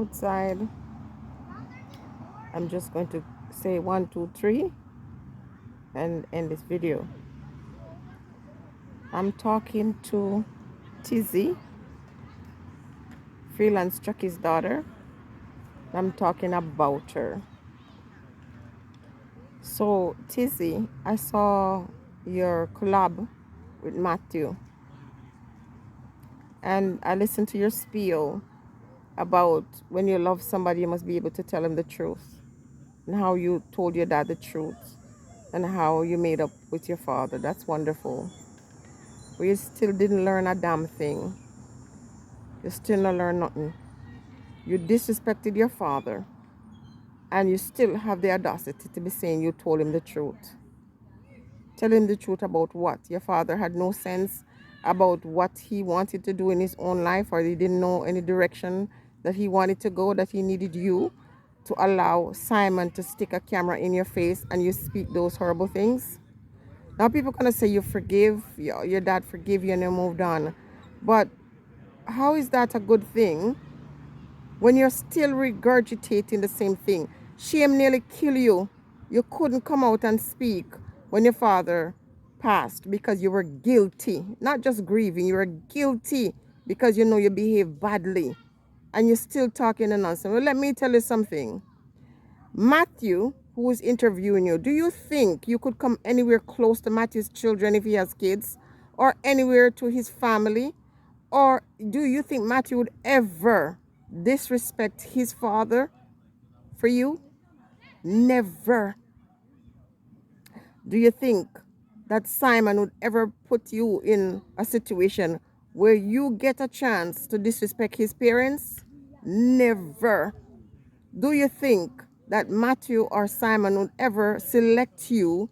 outside. I'm just going to say 1, 2, 3 and end this video. I'm talking to Tizzy, Freelance Chuckys' daughter. I'm talking about her. So, Tizzy, I saw your collab with Matthew, and I listened to your spiel about when you love somebody, you must be able to tell them the truth, and how you told your dad the truth, and how you made up with your father. That's wonderful. But you still didn't learn a damn thing. You still not learn nothing. You disrespected your father, and you still have the audacity to be saying you told him the truth. Tell him the truth about what? Your father had no sense about what he wanted to do in his own life, or he didn't know any direction that he wanted to go, that he needed you to allow Simon to stick a camera in your face and you speak those horrible things. Now people gonna say you forgive, your dad forgive you and you moved on. But how is that a good thing when you're still regurgitating the same thing? Shame nearly kill you. You couldn't come out and speak when your father passed because you were guilty. Not just grieving, you were guilty because you know you behaved badly. And you're still talking the nonsense. Well, let me tell you something. Matthew, who is interviewing you, do you think you could come anywhere close to Matthew's children if he has kids? Or anywhere to his family? Or do you think Matthew would ever disrespect his father for you? Never. Do you think that Simon would ever put you in a situation where you get a chance to disrespect his parents? Never. Do you think that Matthew or Simon would ever select you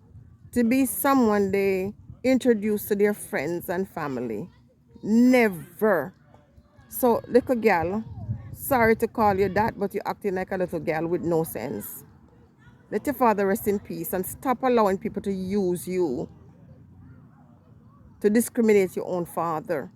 to be someone they introduce to their friends and family? Never. So, little gal, sorry to call you that, but you're acting like a little gal with no sense. Let your father rest in peace and stop allowing people to use you to discriminate your own father.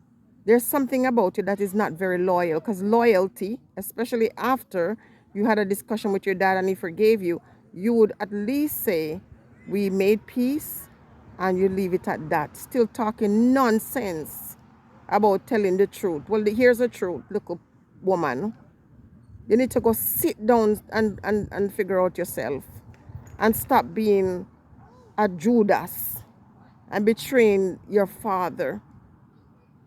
There's something about you that is not very loyal, because loyalty, especially after you had a discussion with your dad and he forgave you, you would at least say, we made peace, and you leave it at that. Still talking nonsense about telling the truth. Well, here's the truth, little woman. You need to go sit down and figure out yourself and stop being a Judas and betraying your father.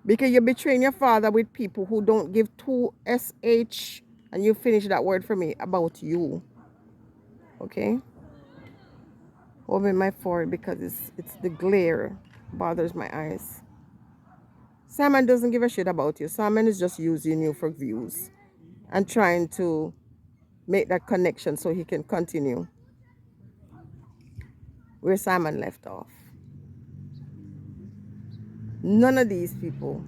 Because you're betraying your father with people who don't give two sh, and you finish that word for me, about you. Okay? Over my forehead because it's the glare bothers my eyes. Simon doesn't give a shit about you. Simon is just using you for views and trying to make that connection so he can continue where Simon left off. None of these people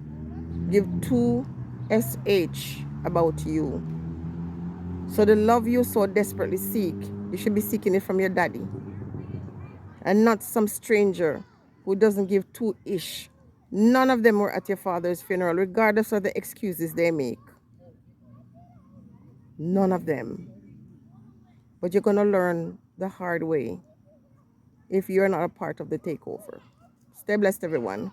give two sh about you. So the love you so desperately seek, you should be seeking it from your daddy, and not some stranger who doesn't give two ish. None of them were at your father's funeral, regardless of the excuses they make. None of them. But you're going to learn the hard way if you're not a part of the takeover. Stay blessed, everyone.